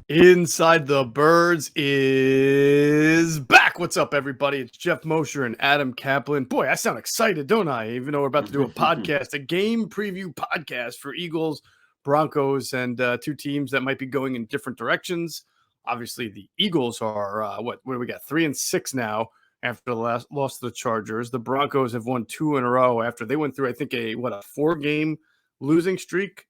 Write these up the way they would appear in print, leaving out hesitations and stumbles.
Inside the Birds is back. What's up, everybody? It's Geoff, Mosher, and Adam Caplan. Boy, I sound excited, don't I? Even though we're about to do a podcast, a game preview podcast for Eagles, Broncos, and two teams that might be going in different directions. Obviously, the Eagles are, what do we got? 3-6 now after the last loss to the Chargers. The Broncos have won 2 in a row after they went through, I think, a 4-game losing streak.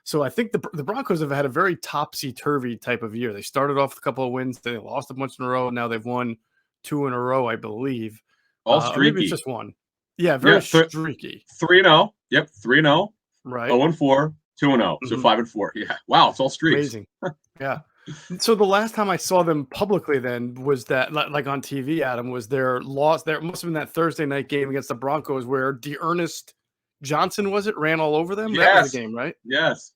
So I think the Broncos have had a very topsy-turvy type of year. They started off with a couple of wins. They lost a bunch in a row. Now they've won 2 in a row, I believe. All streaky. Or maybe it's just one. Yeah, very streaky. 3-0. Yep, 3-0. Right. 0-4, 2-0. So 5-4. Yeah. Wow, it's all streaks. Amazing. Yeah. So the last time I saw them publicly then was that, like on TV, Adam, was their loss. There must have been that Thursday night game against the Broncos where D'Ernest Johnson, ran all over them? Yes. That was the game, right? Yes.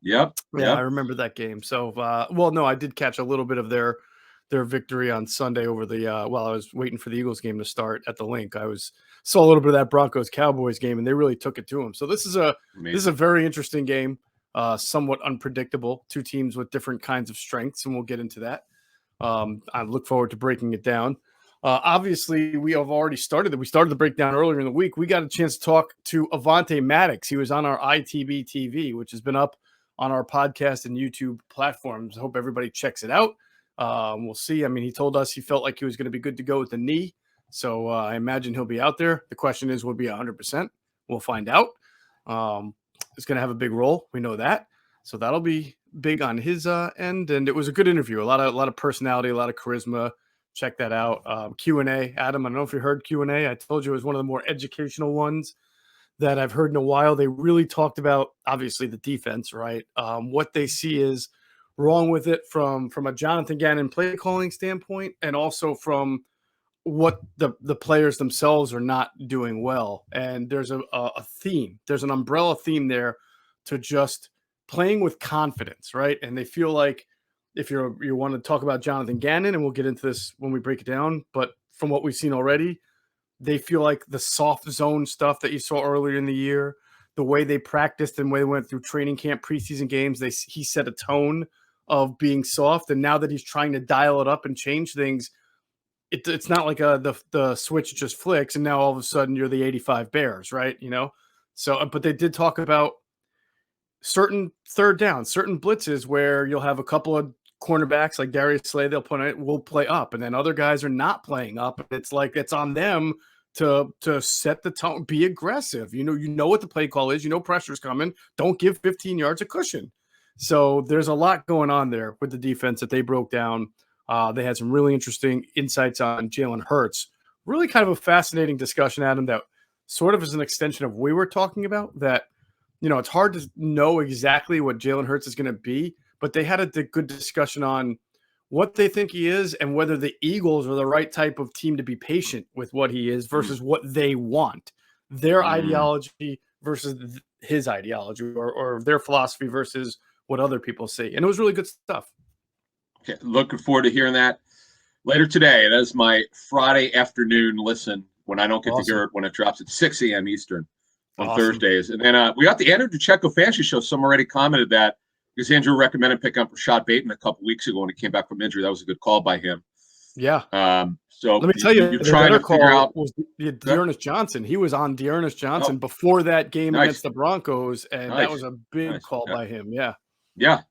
Yep. Yeah, I remember that game. So, no, I did catch a little bit of their victory on Sunday over the while I was waiting for the Eagles game to start at the Linc. Saw a little bit of that Broncos Cowboys game, and they really took it to them. So this is a very interesting game, somewhat unpredictable. Two teams with different kinds of strengths, and we'll get into that. I look forward to breaking it down. Obviously, we have already started it. We started the breakdown earlier in the week. We got a chance to talk to Avonte Maddox. He was on our ITB TV, which has been up on our podcast and YouTube platforms. I hope everybody checks it out. We'll see. I mean, he told us he felt like he was going to be good to go with the knee. So I imagine he'll be out there. The question is, will it be 100%? We'll find out. It's going to have a big role. We know that. So that'll be big on his end. And it was a good interview. A lot of personality, a lot of charisma. Check that out. Q&A. Adam, I don't know if you heard Q&A. I told you it was one of the more educational ones that I've heard in a while. They really talked about, obviously, the defense, right? What they see is wrong with it from a Jonathan Gannon play calling standpoint, and also from what the players themselves are not doing well. And there's a theme. There's an umbrella theme there to just playing with confidence, right? And they feel like if you want to talk about Jonathan Gannon, and we'll get into this when we break it down, but from what we've seen already, they feel like the soft zone stuff that you saw earlier in the year, the way they practiced and the way they went through training camp, preseason games, he set a tone of being soft. And now that he's trying to dial it up and change things, it's not like the switch just flicks and now all of a sudden you're the 85 Bears, right? So, but they did talk about certain third downs, certain blitzes where you'll have a couple of cornerbacks like Darius Slay, will play up, and then other guys are not playing up. And it's like it's on them to set the tone, be aggressive. You know what the play call is. Pressure's coming. Don't give 15 yards of cushion. So there's a lot going on there with the defense that they broke down. They had some really interesting insights on Jalen Hurts. Really kind of a fascinating discussion, Adam, that sort of is an extension of what we were talking about. That it's hard to know exactly what Jalen Hurts is going to be. But they had a good discussion on what they think he is and whether the Eagles are the right type of team to be patient with what he is versus what they want. Their ideology versus his ideology, or their philosophy versus what other people see. And it was really good stuff. Okay, looking forward to hearing that later today. That is my Friday afternoon listen when I don't get to hear it when it drops at 6 a.m. Eastern on Thursdays. And then we got the Andrew DeCecco Fantasy Show. Someone already commented that, because Andrew recommended picking up Rashad Bateman a couple weeks ago when he came back from injury. That was a good call by him. Yeah. So let me tell you, you're trying to figure out was D'Ernest Johnson. He was on D'Ernest Johnson before that game against the Broncos, and that was a big call by him. Yeah. Yeah.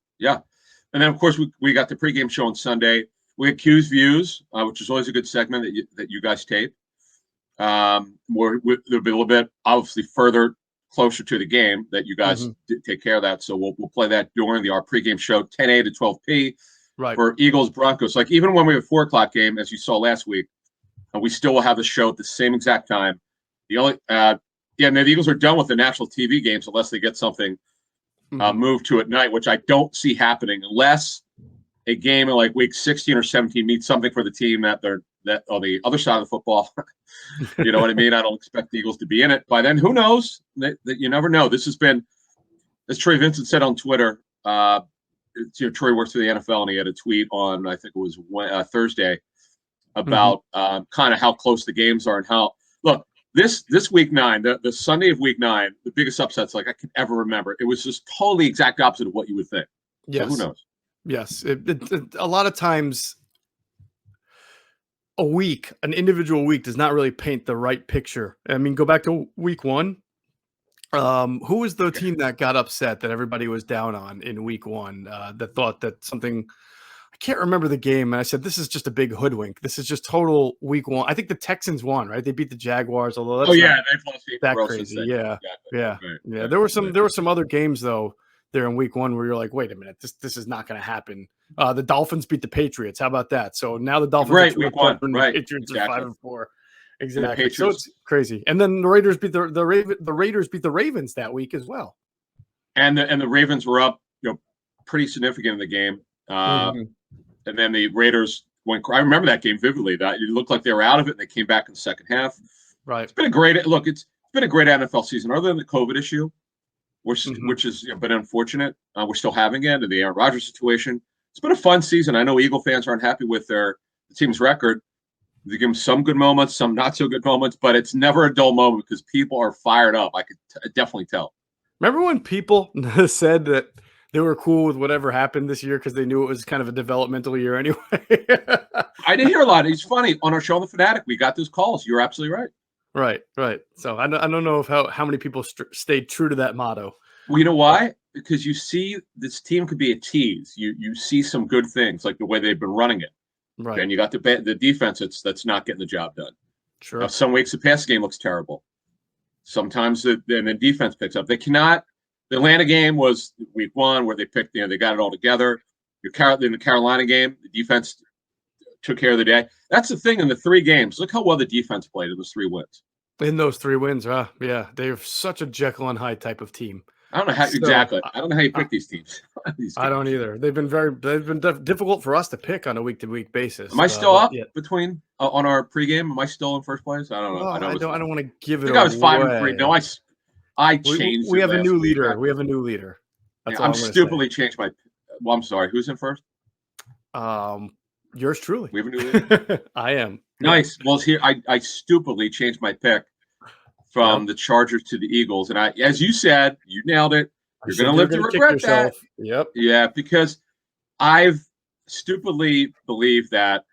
And then of course we got the pregame show on Sunday. We had Q's Views, which is always a good segment that you guys tape. There'll be a little bit obviously further closer to the game that you guys take care of that. So we'll play that during our pregame show, 10A to 12P for Eagles Broncos. Like even when we have a 4:00 game, as you saw last week, we still will have the show at the same exact time. The only, the Eagles are done with the national TV games unless they get something moved to at night, which I don't see happening unless a game in like week 16 or 17 means something for the team that on the other side of the football. You know what I mean? I don't expect the Eagles to be in it by then. Who knows? That you never know. This has been, as Troy Vincent said on Twitter. Troy works for the NFL, and he had a tweet on, I think it was Thursday, about kind of how close the games are and how. Look, this week 9, the Sunday of week 9, the biggest upsets like I can ever remember. It was just totally exact opposite of what you would think. Yes. So who knows? Yes. A lot of times an individual week does not really paint the right picture. I mean, go back to week one. Who was the team that got upset that everybody was down on in week one? That thought that something, I can't remember the game. And I said, this is just a big hoodwink. This is just total week one. I think the Texans won, right? They beat the Jaguars, although Oh that's not yeah, they've lost 8 in a that row since crazy. then. Yeah. Exactly. Yeah. Right. Yeah. Right. There were some other games though there in week one where you're like, wait a minute, this is not going to happen. The Dolphins beat the Patriots. How about that? So now the Dolphins are Right, 2 week and 4 one. and the Right. Patriots are Exactly. 5-4. And the Exactly. So Patriots it's crazy. And then the Raiders beat the Raiders beat the Ravens that week as well. and the Ravens were up, pretty significant in the game. Mhm. And then the Raiders went. I remember that game vividly. That it looked like they were out of it, and they came back in the second half. Right. It's been a great look. It's been a great NFL season, other than the COVID issue, which has been unfortunate. We're still having it, and the Aaron Rodgers situation. It's been a fun season. I know Eagle fans aren't happy with the team's record. They give them some good moments, some not so good moments, but it's never a dull moment because people are fired up. I could definitely tell. Remember when people said that they were cool with whatever happened this year because they knew it was kind of a developmental year anyway? I did hear a lot. It's funny on our show on the Fanatic. We got those calls. You're absolutely right. Right. So I don't know if how many people stayed true to that motto. Well, you know why? Because you see, this team could be a tease. You see some good things like the way they've been running it. Right. And you got the defense that's not getting the job done. Sure. Some weeks the pass game looks terrible. Sometimes the defense picks up. They cannot. The Atlanta game was week one where they picked. They got it all together. In the Carolina game, the defense took care of the day. That's the thing in the 3 games. Look how well the defense played in those 3 wins. In those 3 wins, yeah, they're such a Jekyll and Hyde type of team. I don't know how exactly. I don't know how you pick these teams. I don't either. They've been difficult for us to pick on a week-to-week basis. Am I still up between on our pregame? Am I still in first place? I don't know. Well, I don't want to give it. I think I was 5-3. No, I changed. We have a new leader. We have a new leader. That's all I'm stupidly changed my. Well, I'm sorry. Who's in first? Yours truly. We have a new leader. I am. Nice. Well, here I stupidly changed my pick from the Chargers to the Eagles, and as you said, you nailed it. You're going to live to regret that. Yep. Yeah, because I've stupidly believed that.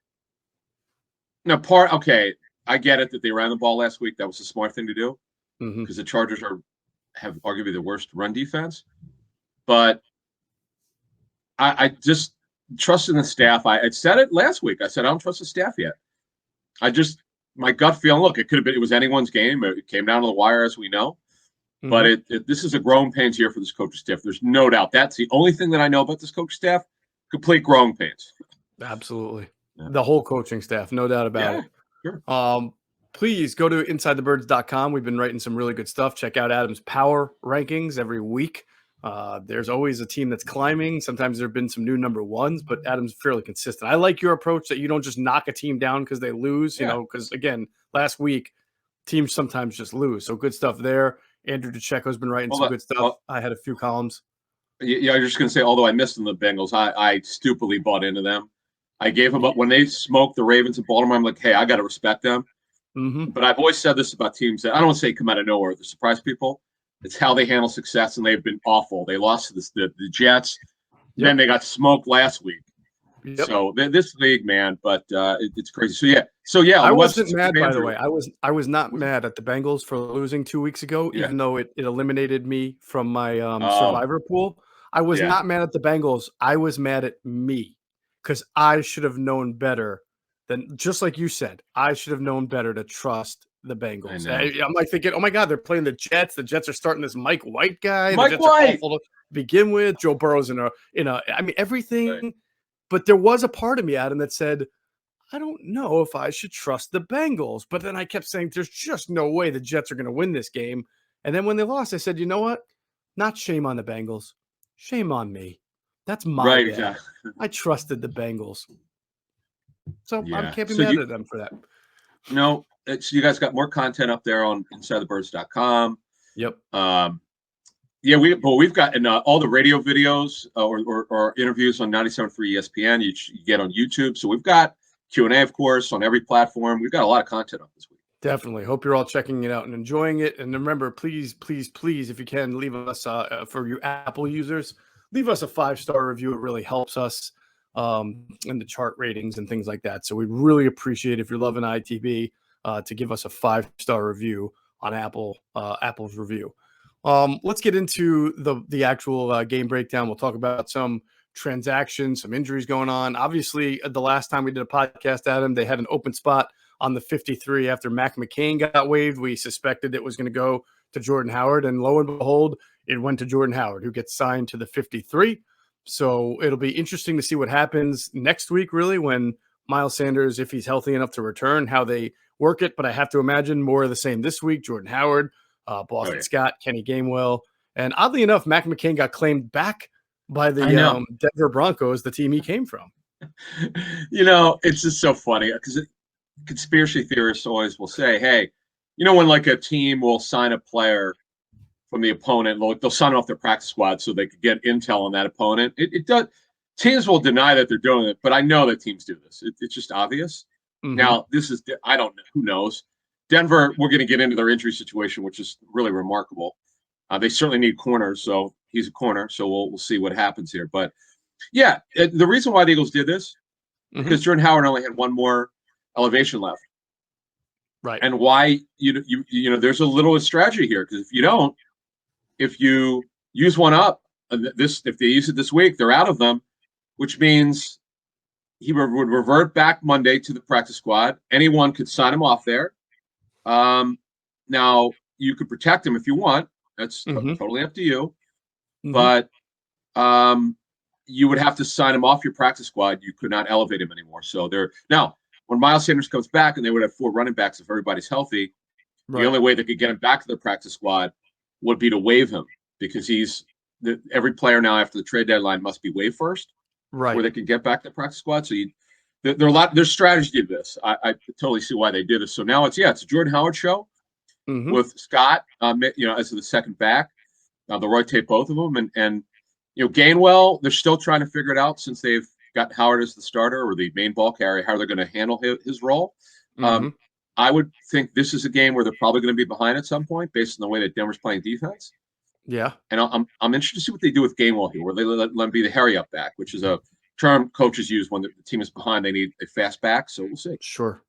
Okay, I get it that they ran the ball last week. That was a smart thing to do because the Chargers have arguably the worst run defense. But I just trust in the staff. I said it last week. I said I don't trust the staff yet. My gut feeling. Look, it was anyone's game. It came down to the wire, as we know. But this is a growing pains here for this coaching staff. There's no doubt. That's the only thing that I know about this coaching staff. Complete growing pains. Absolutely. Yeah. The whole coaching staff, no doubt about it. Sure. Please go to InsideTheBirds.com. We've been writing some really good stuff. Check out Adam's power rankings every week. There's always a team that's climbing. Sometimes there have been some new number ones, but Adam's fairly consistent. I like your approach that you don't just knock a team down because they lose, because, again, last week, teams sometimes just lose. So good stuff there. Andrew DeCecco's been writing some good stuff. I had a few columns. Yeah, I was just going to say, although I missed them, the Bengals, I stupidly bought into them. I gave them up when they smoked the Ravens in Baltimore. I'm like, hey, I got to respect them. But I've always said this about teams that I don't want to say come out of nowhere. They surprise people. It's how they handle success, and they've been awful. They lost to the Jets. Yep. Then they got smoked last week. Yep. So this league, man, but it's crazy. So yeah. I wasn't mad, by the way. I was not mad at the Bengals for losing 2 weeks ago, even though it eliminated me from my survivor pool. I was not mad at the Bengals. I was mad at me because I should have known better than, just like you said, I should have known better to trust the Bengals. I'm like thinking, oh my God, they're playing the Jets. The Jets are starting this Mike White guy. Mike the Jets White are awful to begin with. Joe Burrow's in a. I mean, everything. Right. But there was a part of me, Adam, that said, I don't know if I should trust the Bengals. But then I kept saying, there's just no way the Jets are going to win this game. And then when they lost, I said, you know what? Not shame on the Bengals. Shame on me. That's my bad. Exactly. I trusted the Bengals. So I can't be mad at them for that. No, you guys got more content up there on InsideTheBirds.com. Yep. We've got all the radio videos or interviews on 97.3 ESPN. You get on YouTube. So we've got Q&A, of course, on every platform. We've got a lot of content up this week. Definitely. Hope you're all checking it out and enjoying it. And remember, please, if you can, leave us, for you Apple users, leave us a 5-star review. It really helps us in the chart ratings and things like that. So we really appreciate if you're loving ITB to give us a 5-star review on Apple's review. Let's get into the actual game breakdown. We'll talk about some transactions, some injuries going on. Obviously, the last time we did a podcast, Adam, they had an open spot on the 53 after Mac McCain got waived. We suspected it was going to go to Jordan Howard, and lo and behold, it went to Jordan Howard, who gets signed to the 53. So it'll be interesting to see what happens next week, really, when Miles Sanders, if he's healthy enough to return, how they work it. But I have to imagine more of the same this week. Jordan Howard, Boston Scott, Kenny Gainwell. And oddly enough, Mac McCain got claimed back by the Denver Broncos, the team he came from. It's just so funny because conspiracy theorists always will say, hey, when like a team will sign a player from the opponent, they'll sign off their practice squad so they could get intel on that opponent. It does. Teams will deny that they're doing it, but I know that teams do this. It's just obvious. Mm-hmm. Now, I don't know. Who knows? Denver, we're going to get into their injury situation, which is really remarkable. They certainly need corners, so he's a corner. So we'll see what happens here. But yeah, the reason why the Eagles did this because Jordan Howard only had one more elevation left, right? And why there's a little strategy here because if you use one up, if they use it this week, they're out of them, which means he would revert back Monday to the practice squad. Anyone could sign him off there. Now you could protect him if you want. That's totally up to you. But you would have to sign him off your practice squad. You could not elevate him anymore. So now when Miles Sanders comes back and they would have 4 running backs if everybody's healthy, the only way they could get him back to the practice squad would be to waive him because every player now after the trade deadline must be waived first, right? Where they can get back to the practice squad. So there's strategy to this. I totally see why they did this. So now it's a Jordan Howard show with Scott, as the second back. They'll rotate both of them, and Gainwell. They're still trying to figure it out since they've got Howard as the starter or the main ball carrier. How they're going to handle his role. I would think this is a game where they're probably going to be behind at some point based on the way that Denver's playing defense. Yeah. And I'm interested to see what they do with Gainwell here, where they let him be the hurry up back, which is a term coaches use when the team is behind. They need a fast back. So we'll see. Sure.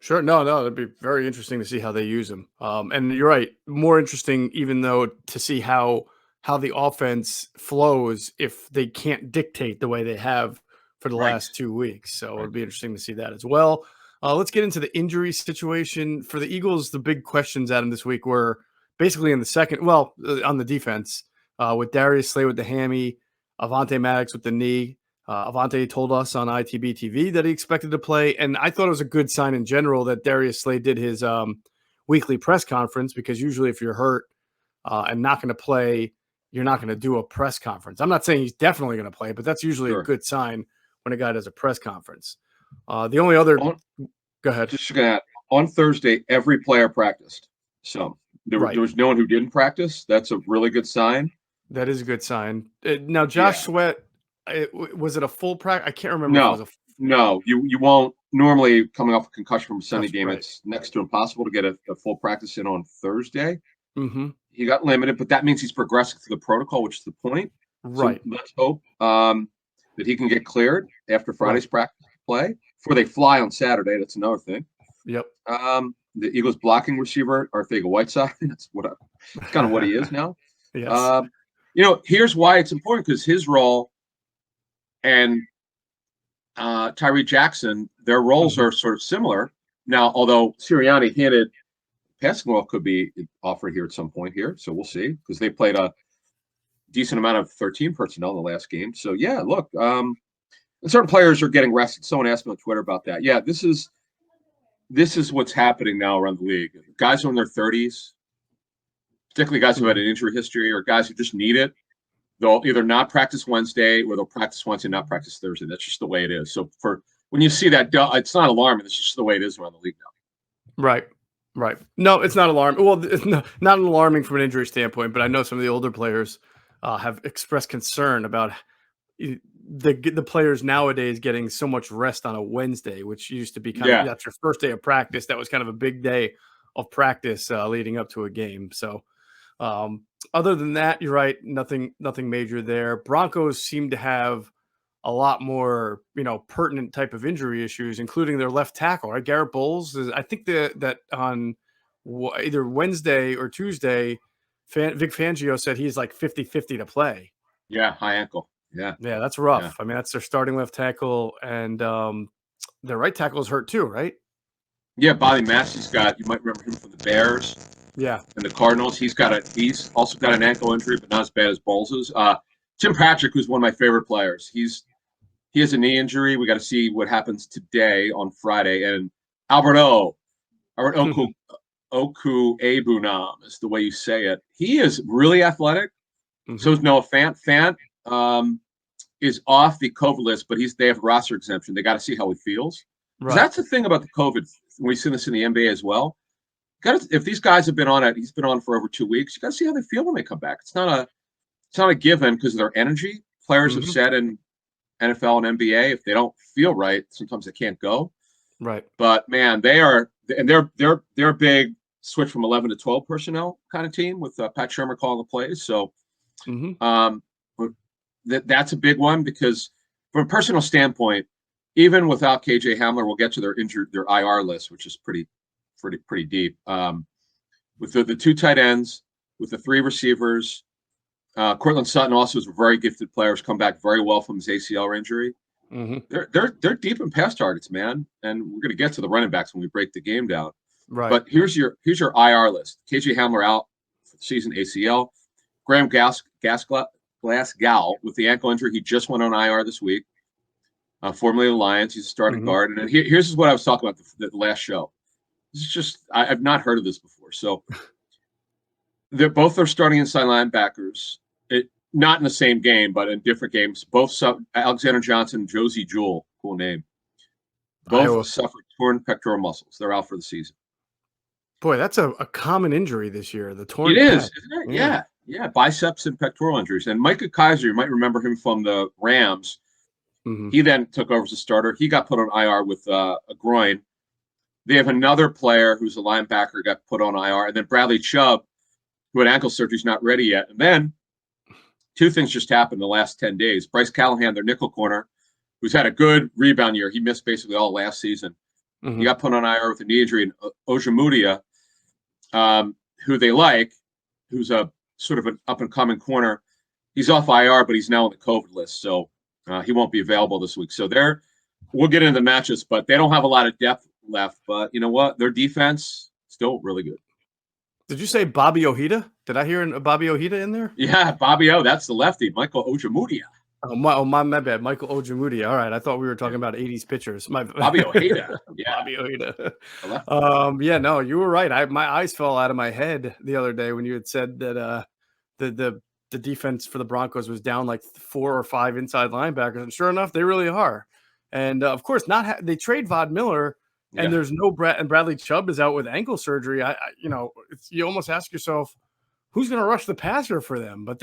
No, it'd be very interesting to see how they use him. And you're right. More interesting, even though, to see how the offense flows if they can't dictate the way they have for the last 2 weeks. So it'll be interesting to see that as well. Let's get into the injury situation for the Eagles. The big questions, Adam, this week were basically in the second, on the defense, with Darius Slay with the hammy, Avonte Maddox with the knee. Avonte told us on ITB TV that he expected to play, and I thought it was a good sign in general that Darius Slay did his weekly press conference, because usually if you're hurt and not going to play, you're not going to do a press conference. I'm not saying he's definitely going to play, but that's usually a good sign when a guy does a press conference. The only other go ahead. Just going to add, on Thursday, every player practiced. So there was no one who didn't practice. That's a really good sign. That is a good sign. Now, Josh Sweat, was it a full practice? I can't remember. No, if it was no, you won't. Normally, coming off a concussion from a Sunday game, it's next to impossible to get a full practice in on Thursday. He got limited, but that means he's progressing through the protocol, which is the point. Right. So let's hope that he can get cleared after Friday's practice play before they fly on Saturday. That's another thing. Yep. The Eagles blocking receiver, Arthega-Whiteside. That's kind of what he is now. Yes. Here's why it's important, because his role and Tyree Jackson, their roles are sort of similar. Now, although Sirianni hinted passing role could be offered here at some point here, so we'll see, because they played a decent amount of 13 personnel in the last game. So, yeah, look, certain players are getting rested. Someone asked me on Twitter about that. Yeah, this is what's happening now around the league. Guys who are in their 30s, particularly guys who had an injury history or guys who just need it, they'll either not practice Wednesday or they'll practice Wednesday and not practice Thursday. That's just the way it is. So when you see that, it's not alarming. It's just the way it is around the league now. Right. No, it's not alarming. Well, it's not alarming from an injury standpoint, but I know some of the older players have expressed concern about the players nowadays getting so much rest on a Wednesday, which used to be that's your first day of practice. That was kind of a big day of practice leading up to a game. So Other than that, you're right. Nothing major there. Broncos seem to have a lot more, pertinent type of injury issues, including their left tackle, right? Garrett Bowles I think that on either Wednesday or Tuesday, Vic Fangio said he's like 50-50 to play. Yeah, high ankle. Yeah. Yeah, that's rough. Yeah. I mean, that's their starting left tackle, and their right tackle is hurt too, right? Yeah, Bobby Massey's you might remember him from the Bears. Yeah. And the Cardinals. He's also got an ankle injury, but not as bad as Bowles's. Tim Patrick, who's one of my favorite players. He has a knee injury. We got to see what happens today on Friday. And Albert Oku Ebunam is the way you say it. He is really athletic. Mm-hmm. So is Noah Fant. Fant is off the COVID list, but they have a roster exemption. They got to see how he feels. Right. That's the thing about the COVID. We've seen this in the NBA as well. If these guys have been on it, he's been on for over 2 weeks. You got to see how they feel when they come back. It's not a given because of their energy. Players have said in NFL and NBA, if they don't feel right, sometimes they can't go. Right. But man, they're a big switch from 11 to 12 personnel kind of team with Pat Shurmur calling the plays. So, that's a big one because from a personal standpoint, even without KJ Hamler, we'll get to their IR list, which is pretty deep. With the 2 tight ends, with the 3 receivers, Cortland Sutton also is a very gifted player. Has come back very well from his ACL injury. They're deep in pass targets, man. And we're going to get to the running backs when we break the game down. Right. But here's your IR list: KJ Hamler out for the season, ACL. Graham Glasgow with the ankle injury. He just went on IR this week. Formerly the Lions, he's a starting guard. And here's what I was talking about the last show. This is just I've not heard of this before. So both are starting inside linebackers. Not in the same game, but in different games. Both Alexander Johnson and Josie Jewell, cool name. Both suffered torn pectoral muscles. They're out for the season. Boy, that's a common injury this year. The torn. It is, isn't it? Yeah. Biceps and pectoral injuries. And Micah Kaiser, you might remember him from the Rams. He then took over as a starter. He got put on IR with a groin. They have another player who's a linebacker got put on IR, and then Bradley Chubb, who had ankle surgery, is not ready yet. And then 2 things just happened in the last 10 days. Bryce Callahan, their nickel corner, who's had a good rebound year. He missed basically all last season. He got put on IR with a knee injury. And Ojemudia, who they like, who's a sort of an up-and-coming corner, he's off IR, but he's now on the COVID list. So he won't be available this week. So we'll get into the matches, but they don't have a lot of depth left. But you know what? Their defense still really good. Did you say Bobby Ojeda? Did I hear a Bobby Ojeda in there? Yeah, Bobby O. That's the lefty, Michael Ojemudia. My bad, Michael Ojemudia. All right, I thought we were talking about 80s pitchers. Bobby Ojeda. Yeah. Bobby Ojeda. Yeah, no, you were right. My eyes fell out of my head the other day when you had said that the defense for the Broncos was down like 4 or 5 inside linebackers, and sure enough, they really are. And of course, they trade Von Miller. And there's no and Bradley Chubb is out with ankle surgery. You almost ask yourself, who's going to rush the passer for them? But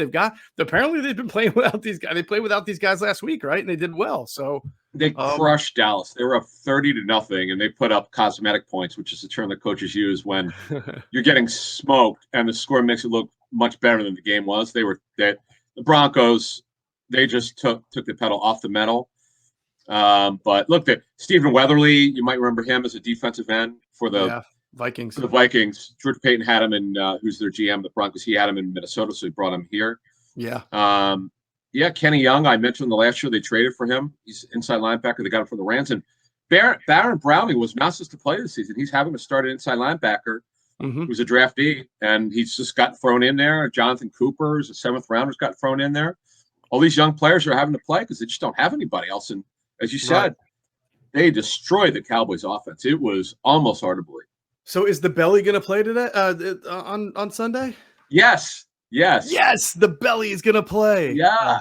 apparently they've been playing without these guys. They played without these guys last week, right? And they did well. So they crushed Dallas. They were up 30-0, and they put up cosmetic points, which is the term that coaches use when you're getting smoked and the score makes it look much better than the game was. The Broncos, they just took the pedal off the metal. But look, Stephen Weatherly, you might remember him as a defensive end for the Vikings. For the Vikings, George Payton had him in, who's their GM, the Broncos. He had him in Minnesota, so he brought him here. Yeah. Kenny Young, I mentioned the last year they traded for him. He's inside linebacker. They got him from the Rams. And Baron Browning was not supposed to play this season. He's having to start an inside linebacker who's a draftee, and he's just got thrown in there. Jonathan Cooper, who's a 7th rounder, got thrown in there. All these young players are having to play because they just don't have anybody else. And as you said, they destroyed the Cowboys' offense. It was almost hard to believe. So is the belly going to play today on Sunday? Yes. The belly is going to play. Yeah.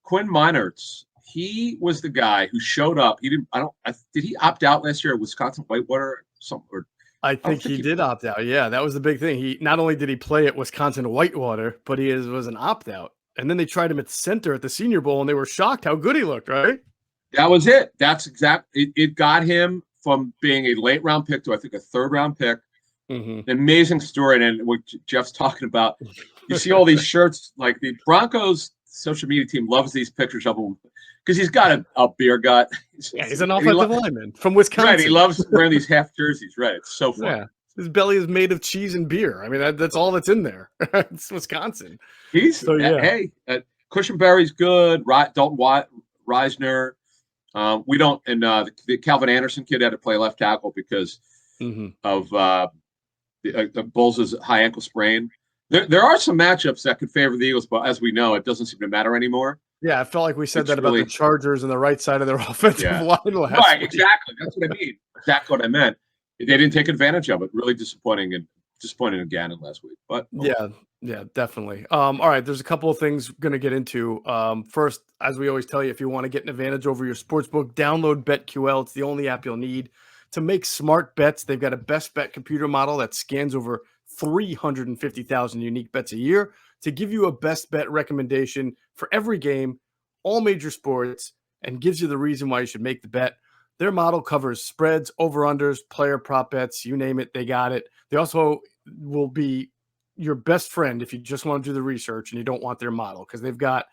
Quinn Meinerz, he was the guy who showed up. Did he opt out last year at Wisconsin Whitewater? I think he did opt out. Yeah, that was the big thing. He not only did he play at Wisconsin Whitewater, but he was an opt out. And then they tried him at center at the Senior Bowl, and they were shocked how good he looked. Right? That was it. That's exact. It got him from being a late round pick to I think a 3rd round pick Amazing story. And what Geoff's talking about, you see all these shirts, like the Broncos social media team loves these pictures of him because he's got a beer gut. Yeah, he's an offensive lineman from Wisconsin. Right, he loves wearing these half jerseys. Right, it's so fun. Yeah, his belly is made of cheese and beer. I mean, that's all that's in there. It's Wisconsin. Hey, Cushionberry's good. Dalton Reisner. We don't, and the Calvin Anderson kid had to play left tackle because of the Bulls' high ankle sprain. There are some matchups that could favor the Eagles, but as we know, it doesn't seem to matter anymore. Yeah, I felt like we said that about the Chargers and the right side of their offensive line last Right, week. exactly. That's what I mean. Exactly what I meant. They didn't take advantage of it. Really disappointing again in last week. But yeah, definitely. All right, there's a couple of things we're going to get into. First, as we always tell you, if you want to get an advantage over your sportsbook, download BetQL. It's the only app you'll need to make smart bets. They've got a best bet computer model that scans over 350,000 unique bets a year to give you a best bet recommendation for every game, all major sports, and gives you the reason why you should make the bet. Their model covers spreads, over-unders, player prop bets, you name it, they got it. They also will be your best friend if you just want to do the research and you don't want their model, because they've got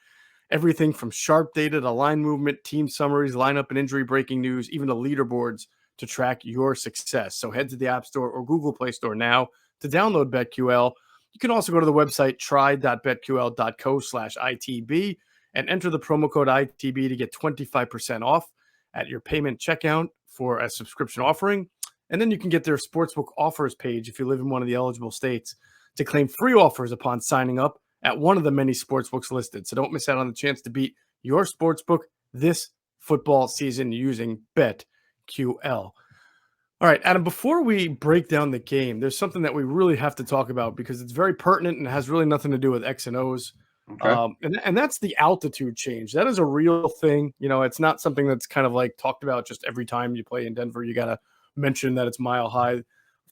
everything from sharp data to line movement, team summaries, lineup and injury breaking news, even the leaderboards to track your success. So head to the App Store or Google Play Store now to download BetQL. You can also go to the website try.betql.co/ITB and enter the promo code ITB to get 25% off at your payment checkout for a subscription offering. And then you can get their sportsbook offers page if you live in one of the eligible states to claim free offers upon signing up at one of the many sportsbooks listed. So don't miss out on the chance to beat your sportsbook this football season using BetQL. All right, Adam, before we break down the game, there's something that we really have to talk about because it's very pertinent and has really nothing to do with X and O's. Okay. And that's the altitude change. That is a real thing. You know, it's not something that's kind of like talked about just every time you play in Denver. You got to mention that it's mile high.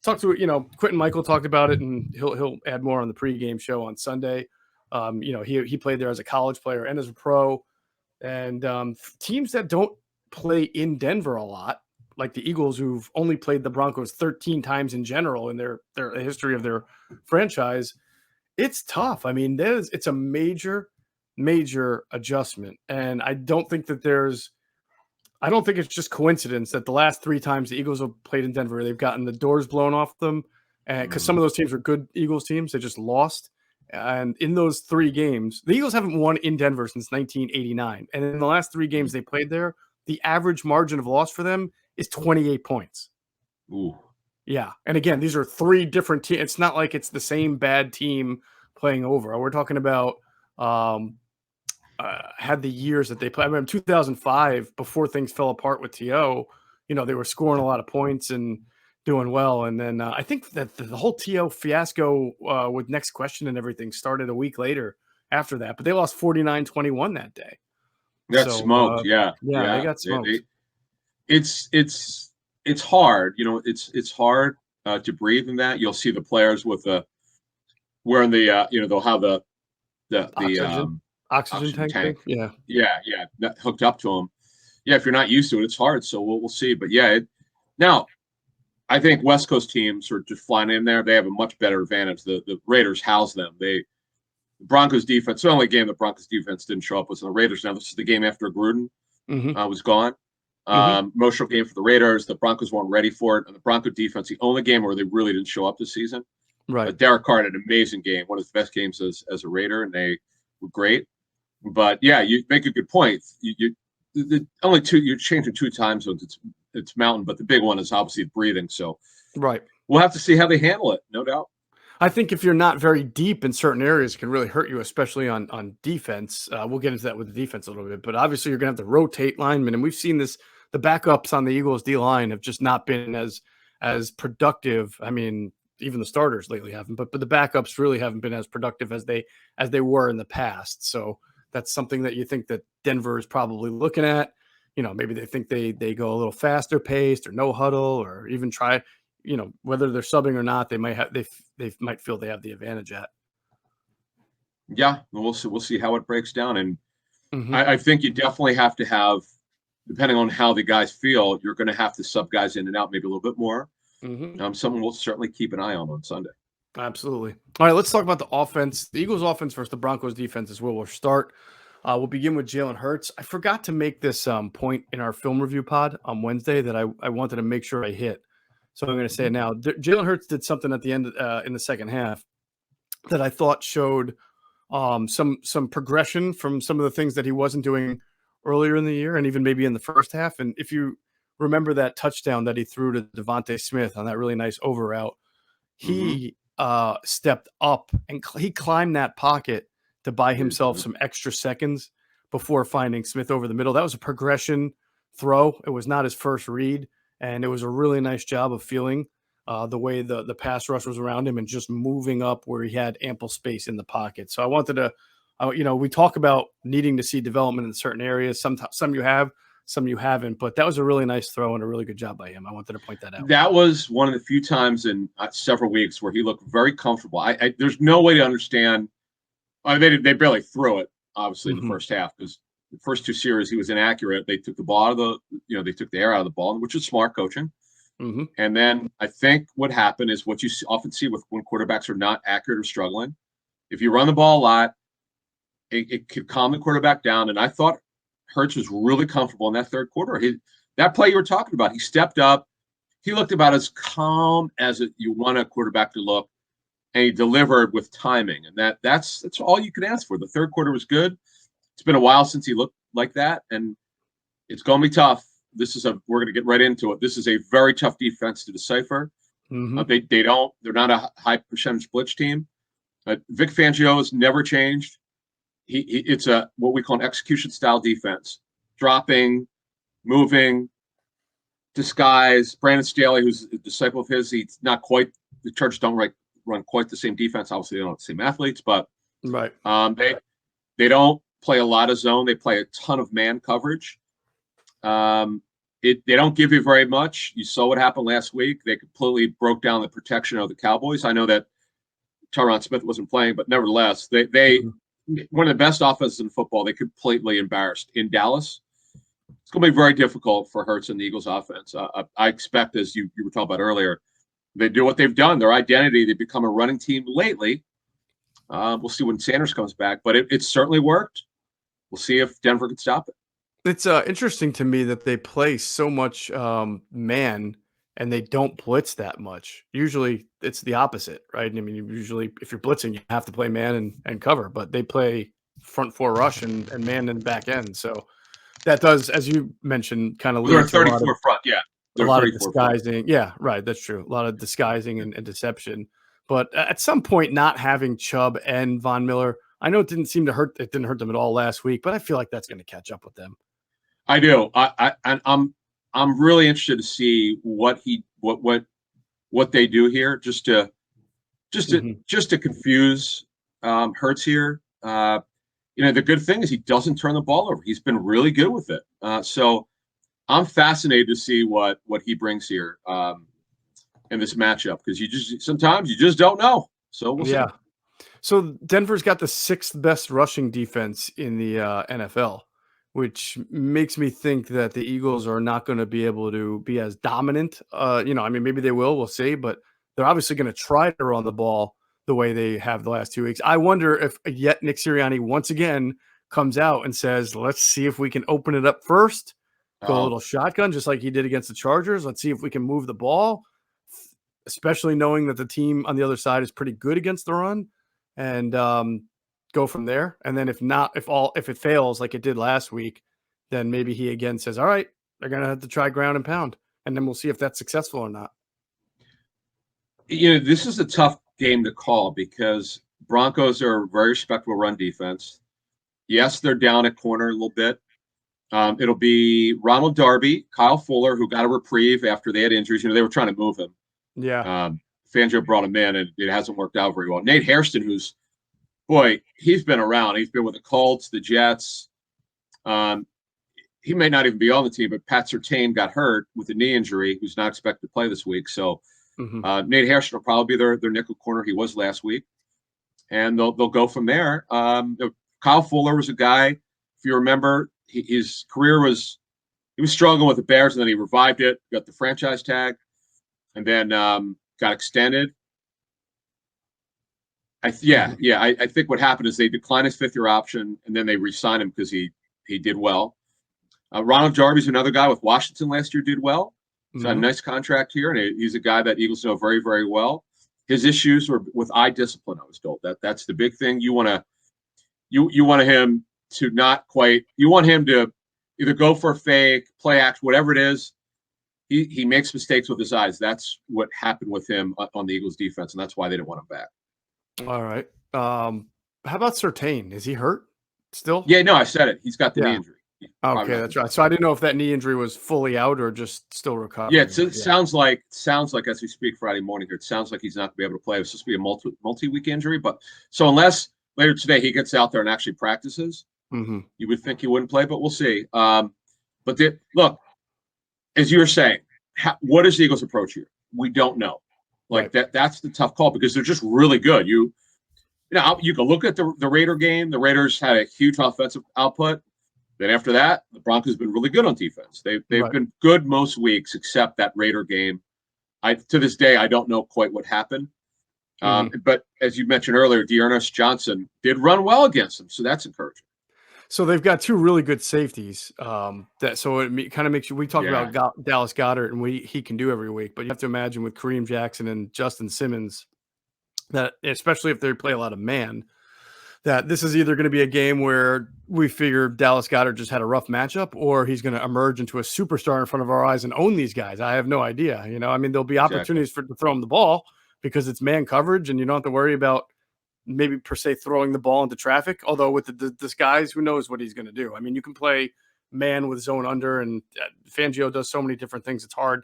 Talk to, Quentin Michael talked about it, and he'll add more on the pregame show on Sunday. He played there as a college player and as a pro. And teams that don't play in Denver a lot, like the Eagles, who've only played the Broncos 13 times in general in their history of their franchise, it's tough. I mean, it's a major, major adjustment. And I don't think it's just coincidence that the last 3 times the Eagles have played in Denver, they've gotten the doors blown off them. And because some of those teams are good Eagles teams, they just lost. And in those 3 games, the Eagles haven't won in Denver since 1989. And in the last 3 games they played there, the average margin of loss for them is 28 points. Ooh. Yeah. And again, these are 3 different teams. It's not like it's the same bad team playing over. We're talking about had the years that they played. I remember 2005, before things fell apart with T.O., they were scoring a lot of points and doing well. And then I think that the whole T.O. fiasco with Next Question and everything started a week later after that. But they lost 49-21 that day. Got smoked. Yeah, they got smoked. It's hard. It's hard to breathe in that. You'll see the players with wearing the they'll have the oxygen tank. Yeah, hooked up to them. Yeah, if you're not used to it, it's hard. So we'll see. But yeah, now I think West Coast teams are just flying in there. They have a much better advantage. The Raiders house them. The Broncos defense. The only game the Broncos defense didn't show up was in the Raiders. Now this is the game after Gruden was gone. Emotional game for the Raiders. The Broncos weren't ready for it. And the Bronco defense, the only game where they really didn't show up this season. Right. Derek Carr had an amazing game, one of his best games as a Raider, and they were great. But yeah, you make a good point. You're changing 2 time zones. It's mountain, but the big one is obviously breathing. So right, we'll have to see how they handle it, no doubt. I think if you're not very deep in certain areas, it can really hurt you, especially on defense. We'll get into that with the defense a little bit, but obviously you're going to have to rotate linemen, and we've seen this. The backups on the Eagles D line have just not been as productive. I mean, even the starters lately haven't, but the backups really haven't been as productive as they were in the past. So that's something that you think that Denver is probably looking at. Maybe they think they go a little faster paced or no huddle, or even try. Whether they're subbing or not, they might feel they have the advantage at. Yeah, we'll see how it breaks down, and I think you definitely have to have, depending on how the guys feel, you're going to have to sub guys in and out maybe a little bit more. Someone we'll certainly keep an eye on Sunday. Absolutely. All right, let's talk about the offense. The Eagles' offense versus the Broncos' defense is where we'll start. We'll begin with Jalen Hurts. I forgot to make this point in our film review pod on Wednesday that I wanted to make sure I hit. So I'm going to say it now. Jalen Hurts did something at the end in the second half that I thought showed some progression from some of the things that he wasn't doing earlier in the year and even maybe in the first half. And if you remember that touchdown that he threw to Devontae Smith on that really nice over route, he stepped up and he climbed that pocket to buy himself some extra seconds before finding Smith over the middle. That was a progression throw. It was not his first read, and it was a really nice job of feeling the way the pass rush was around him and just moving up where he had ample space in the pocket. So I wanted to, we talk about needing to see development in certain areas. Some you have, some you haven't, but that was a really nice throw and a really good job by him. I wanted to point that out. That was one of the few times in several weeks where he looked very comfortable. There's no way to understand. They barely threw it, obviously, in the first half, because the first two series he was inaccurate. They took the ball out of they took the air out of the ball, which is smart coaching. And then I think what happened is what you often see when quarterbacks are not accurate or struggling. If you run the ball a lot, it could calm the quarterback down. And I thought Hurts was really comfortable in that third quarter. That play you were talking about, he stepped up. He looked about as calm as you want a quarterback to look, and he delivered with timing. And that's all you can ask for. The third quarter was good. It's been a while since he looked like that, and it's going to be tough. We're going to get right into it. This is a very tough defense to decipher. They're not a high percentage blitz team. Vic Fangio has never changed. It's what we call an execution style defense, dropping, moving, disguise. Brandon Staley, who's a disciple of his, he's not quite. The Chargers don't run quite the same defense. Obviously, they don't have the same athletes, but they don't play a lot of zone. They play a ton of man coverage. They don't give you very much. You saw what happened last week. They completely broke down the protection of the Cowboys. I know that Tyron Smith wasn't playing, but nevertheless, they one of the best offenses in football. They completely embarrassed in Dallas. It's going to be very difficult for Hurts and the Eagles offense. I expect, as you were talking about earlier, they do what they've done. Their identity, they've become a running team lately. We'll see when Sanders comes back, but it certainly worked. We'll see if Denver can stop it. It's interesting to me that they play so much man and they don't blitz that much. Usually it's the opposite, right? I mean, usually if you're blitzing, you have to play man and cover, but they play front four rush and man in the back end. So that does, as you mentioned, kind of lead to 34 front, yeah. A lot of disguising. Front. Yeah, right. That's true. A lot of disguising and deception. But at some point, not having Chubb and Von Miller, I know it didn't seem to hurt. It didn't hurt them at all last week, but I feel like that's going to catch up with them. I do. I'm really interested to see what they do here, just to confuse Hurts here. The good thing is he doesn't turn the ball over. He's been really good with it. So I'm fascinated to see what he brings here in this matchup, because sometimes you just don't know. So we'll see. So Denver's got the 6th best rushing defense in the NFL, which makes me think that the Eagles are not going to be able to be as dominant. Maybe they will. We'll see. But they're obviously going to try to run the ball the way they have the last 2 weeks. I wonder if yet Nick Sirianni once again comes out and says, let's see if we can open it up first, go a little shotgun, just like he did against the Chargers. Let's see if we can move the ball, especially knowing that the team on the other side is pretty good against the run, and go from there. And then if it fails like it did last week, then maybe he again says, all right, they're going to have to try ground and pound. And then we'll see if that's successful or not. This is a tough game to call because Broncos are a very respectable run defense. Yes, they're down at corner a little bit. It'll be Ronald Darby, Kyle Fuller, who got a reprieve after they had injuries. They were trying to move him. Yeah. Fangio brought him in, and it hasn't worked out very well. Nate Hairston, he's been around. He's been with the Colts, the Jets. He may not even be on the team, but Pat Surtain got hurt with a knee injury, who's not expected to play this week. So Nate Hairston will probably be their nickel corner. He was last week. And they'll go from there. Kyle Fuller was a guy, if you remember, his career he was struggling with the Bears, and then he revived it, got the franchise tag. and then got extended. I think what happened is they declined his 5th-year option, and then they re-signed him because he did well. Ronald Darby's another guy with Washington last year, did well. He's got a nice contract here, and he's a guy that Eagles know very, very well. His issues were with eye discipline. I was told that's the big thing. You want him to not quite. You want him to either go for a fake, play act, whatever it is. He makes mistakes with his eyes. That's what happened with him on the Eagles defense, and that's why they didn't want him back. All right. How about Surtain? Is he hurt still? Yeah, no, I said it. He's got the knee injury. Okay, that's right. So I didn't know if that knee injury was fully out or just still recovering. Yeah, it sounds like as we speak Friday morning here, it sounds like he's not going to be able to play. It's supposed to be a multi-week injury, but so unless later today he gets out there and actually practices, you would think he wouldn't play, but we'll see. But look, as you were saying, what is the Eagles' approach here? We don't know. That's the tough call because they're just really good. You can look at the Raider game. The Raiders had a huge offensive output. Then after that, the Broncos have been really good on defense. They've been good most weeks except that Raider game. To this day, I don't know quite what happened. But as you mentioned earlier, Dearness Johnson did run well against them, so that's encouraging. So they've got 2 really good safeties. So it kind of makes you. We talk about Dallas Goedert and he can do every week, but you have to imagine with Kareem Jackson and Justin Simmons that, especially if they play a lot of man, that this is either going to be a game where we figure Dallas Goedert just had a rough matchup, or he's going to emerge into a superstar in front of our eyes and own these guys. I have no idea. I mean, there'll be opportunities to throw him the ball because it's man coverage, and you don't have to worry about maybe per se throwing the ball into traffic. Although with the disguise, who knows what he's going to do? I mean, you can play man with zone under, and Fangio does so many different things. It's hard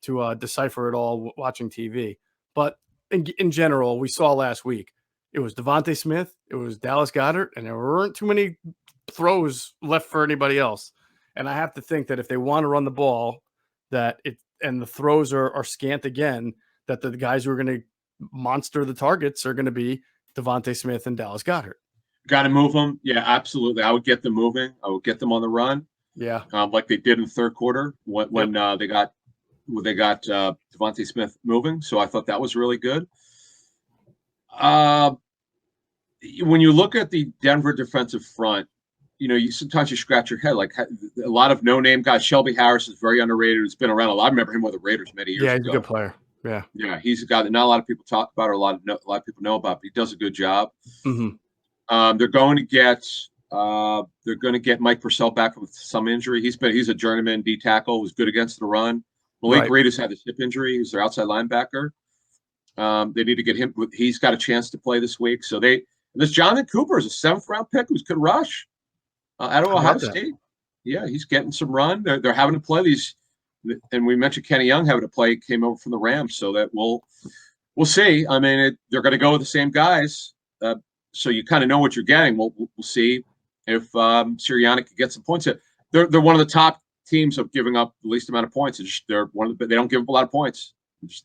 to decipher it all watching TV. But in general, we saw last week, it was Devontae Smith, it was Dallas Goedert, and there weren't too many throws left for anybody else. And I have to think that if they want to run the ball, and the throws are scant again, that the guys who are going to monster the targets are going to be Devontae Smith and Dallas Goedert. Got to move them. Yeah, absolutely. I would get them moving. I would get them on the run. Yeah, like they did in the 3rd quarter when they got Devontae Smith moving. So I thought that was really good. When you look at the Denver defensive front, sometimes you scratch your head. Like a lot of no-name guys. Shelby Harris is very underrated. He's been around a lot. I remember him with the Raiders many years ago. Yeah, he's a good player. Yeah, he's a guy that not a lot of people talk about or a lot of people know about, but he does a good job. They're going to get Mike Purcell back with some injury. He's a journeyman D tackle, was good against the run. Malik Reed has had a hip injury. He's their outside linebacker. They need to get him. He's got a chance to play this week. So this Jonathan Cooper is a 7th-round pick who's could rush out of Ohio State. Yeah, he's getting some run. They're having to play these. And we mentioned Kenny Young having to play, came over from the Rams, so that we'll see. I mean, they're going to go with the same guys, so you kind of know what you're getting. We'll see if Sirianni can get some points. They're one of the top teams of giving up the least amount of points. They don't give up a lot of points.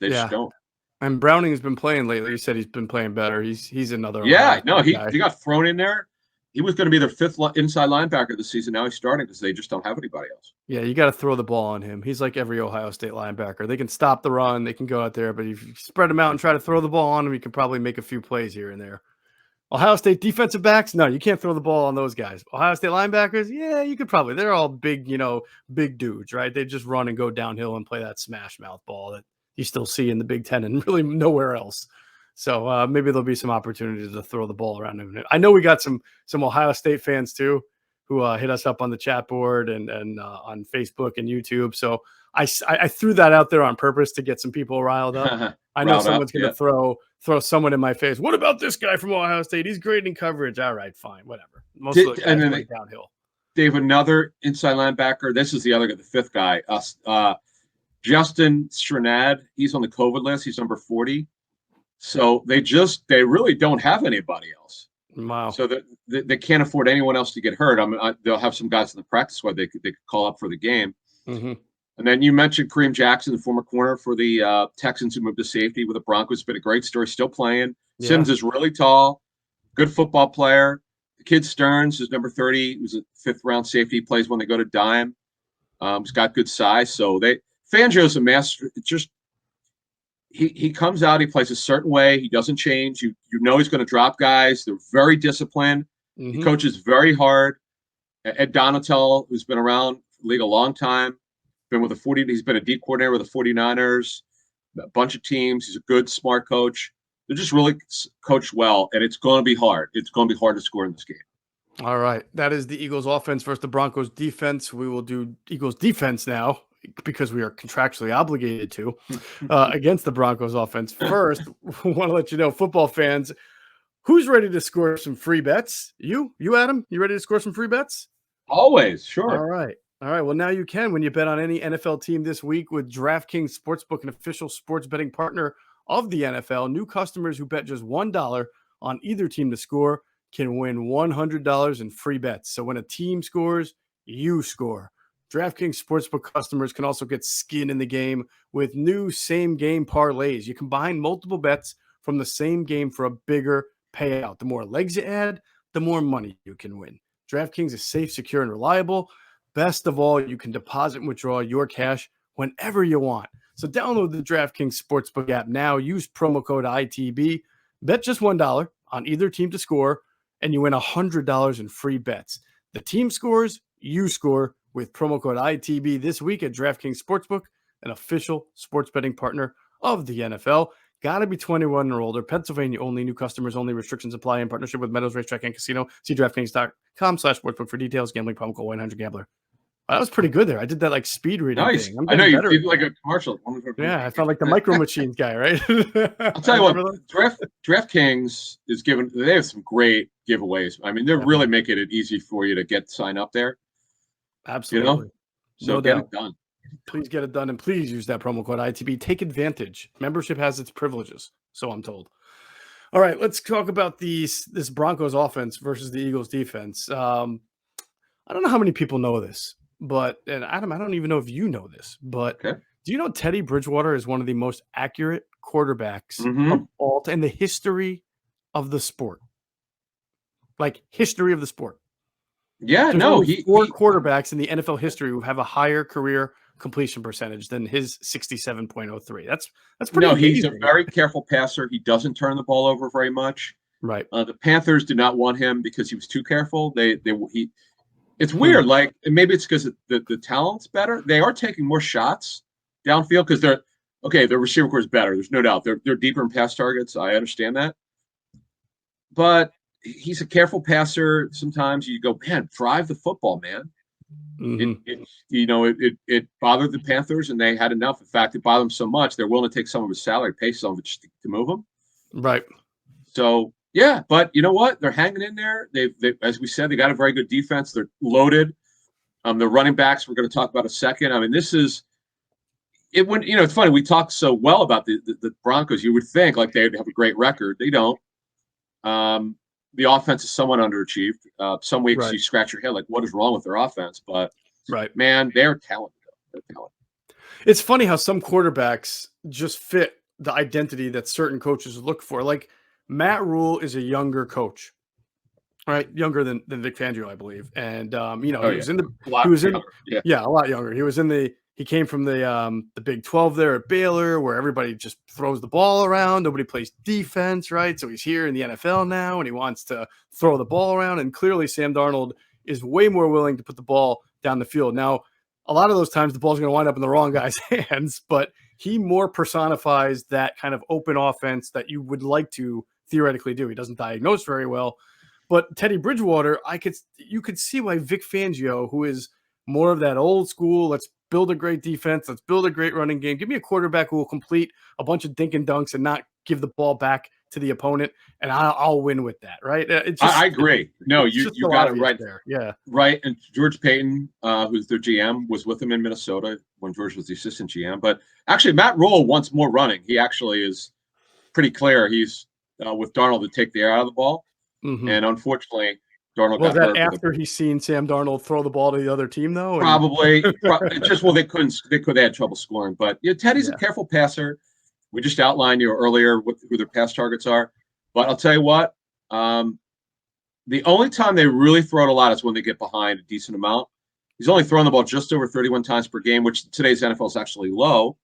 They just don't. And Browning has been playing lately. You said he's been playing better. He's another. Yeah, no, he got thrown in there. He was going to be their 5th inside linebacker this season. Now he's starting because they just don't have anybody else. Yeah, you got to throw the ball on him. He's like every Ohio State linebacker. They can stop the run. They can go out there. But if you spread him out and try to throw the ball on him, you can probably make a few plays here and there. Ohio State defensive backs, no, you can't throw the ball on those guys. Ohio State linebackers, yeah, you could probably. They're all big, big dudes, right? They just run and go downhill and play that smash mouth ball that you still see in the Big Ten and really nowhere else. So maybe there'll be some opportunities to throw the ball around him. I know we got some Ohio State fans too who hit us up on the chat board and on Facebook and YouTube. So I threw that out there on purpose to get some people riled up. I know someone's going to throw someone in my face. What about this guy from Ohio State? He's great in coverage. All right, fine, whatever. Most of the guys play downhill. They have another inside linebacker. This is the other guy, the 5th guy. Justin Stranad. He's on the COVID list. He's number 40. So they really don't have anybody else. Wow. So they can't afford anyone else to get hurt. They'll have some guys in the practice squad they could call up for the game. Mm-hmm. And then you mentioned Kareem Jackson, the former corner for the Texans who moved to safety with the Broncos. Been a great story, still playing. Yeah. Sims is really tall, good football player. The kid Stearns is number 30. He was a 5th-round safety. He plays when they go to dime. He's got good size. So Fangio's a master. It's just he comes out, he plays a certain way, he doesn't change. You know he's going to drop guys. They're very disciplined. He coaches very hard. Ed Donatel, who's been around the league a long time, he's been a D coordinator with the 49ers, a bunch of teams. He's a good, smart coach. They're just really coached well, and it's going to be hard. It's going to be hard to score in this game. All right. That is the Eagles offense versus the Broncos defense. We will do Eagles defense now because we are contractually obligated to against the Broncos offense. First, we want to let you know, football fans, who's ready to score some free bets? You, Adam? You ready to score some free bets? Always, sure. All right. Well, now you can when you bet on any NFL team this week with DraftKings Sportsbook, an official sports betting partner of the NFL. New customers who bet just $1 on either team to score can win $100 in free bets. So when a team scores, you score. DraftKings Sportsbook customers can also get skin in the game with new same-game parlays. You combine multiple bets from the same game for a bigger payout. The more legs you add, the more money you can win. DraftKings is safe, secure, and reliable. Best of all, you can deposit and withdraw your cash whenever you want. So download the DraftKings Sportsbook app now. Use promo code ITB. Bet just $1 on either team to score, and you win $100 in free bets. The team scores, you score with promo code ITB this week at DraftKings Sportsbook, an official sports betting partner of the NFL. Got to be 21 or older. Pennsylvania only. New customers only. Restrictions apply in partnership with Meadows Racetrack and Casino. See DraftKings.com/sportsbook for details. Gambling promo code 100Gambler. That was pretty good there. I did that like speed reading thing. I know you feel like a commercial. Yeah, I felt like the Micro Machines guy, right? I'll tell you what, DraftKings is giving. They have some great giveaways. I mean, they're really making it easy for you to sign up there. Absolutely. So get it done. Please get it done, and please use that promo code ITB. Take advantage. Membership has its privileges, so I'm told. All right, let's talk about this Broncos offense versus the Eagles defense. I don't know how many people know this, and Adam, I don't even know if you know this, but do you know Teddy Bridgewater is one of the most accurate quarterbacks of all time in the history of the sport? Like, history of the sport. Yeah, There's four quarterbacks in the NFL history who have a higher career completion percentage than his 67.03. That's pretty amazing. He's a very careful passer. He doesn't turn the ball over very much. Right. The Panthers did not want him because he was too careful. It's weird. Like, maybe it's because the talent's better. They are taking more shots downfield because their receiver core is better. There's no doubt. They're deeper in pass targets. I understand that. But he's a careful passer. Sometimes you go, man, drive the football, man. It bothered the Panthers, and they had enough. In fact, it bothered them so much they're willing to take some of his salary, pay some of it just to move him. Right. So yeah, but you know what? They're hanging in there. They as we said, they got a very good defense. They're loaded. The running backs we're going to talk about in a second. I mean, this is it. When it's funny, we talk so well about the Broncos. You would think like they'd have a great record. They don't. The offense is somewhat underachieved. Some weeks you scratch your head like, what is wrong with their offense? But man, they're talented. It's funny how some quarterbacks just fit the identity that certain coaches look for. Like Matt Rule is a younger coach, right? Younger than Vic Fangio, I believe. And he was in a lot younger. He came from the Big 12 there at Baylor, where everybody just throws the ball around. Nobody plays defense, right? So he's here in the NFL now, and he wants to throw the ball around. And clearly Sam Darnold is way more willing to put the ball down the field. Now, a lot of those times the ball's going to wind up in the wrong guy's hands, but he more personifies that kind of open offense that you would like to theoretically do. He doesn't diagnose very well. But Teddy Bridgewater, you could see why Vic Fangio, who is more of that old school, let's build a great defense, let's build a great running game, give me a quarterback who will complete a bunch of dink and dunks and not give the ball back to the opponent, and I'll win with that, right? I agree. No, you got it right there. Yeah. Right. And George Payton, who's their GM, was with him in Minnesota when George was the assistant GM. But actually, Matt Rule wants more running. He actually is pretty clear. He's with Darnold to take the air out of the ball. And unfortunately, Darnold got hurt. After he's seen Sam Darnold throw the ball to the other team, though? Probably. They had trouble scoring. But Teddy's a careful passer. We just outlined earlier who their pass targets are. But I'll tell you what, the only time they really throw it a lot is when they get behind a decent amount. He's only thrown the ball just over 31 times per game, which today's NFL is actually low.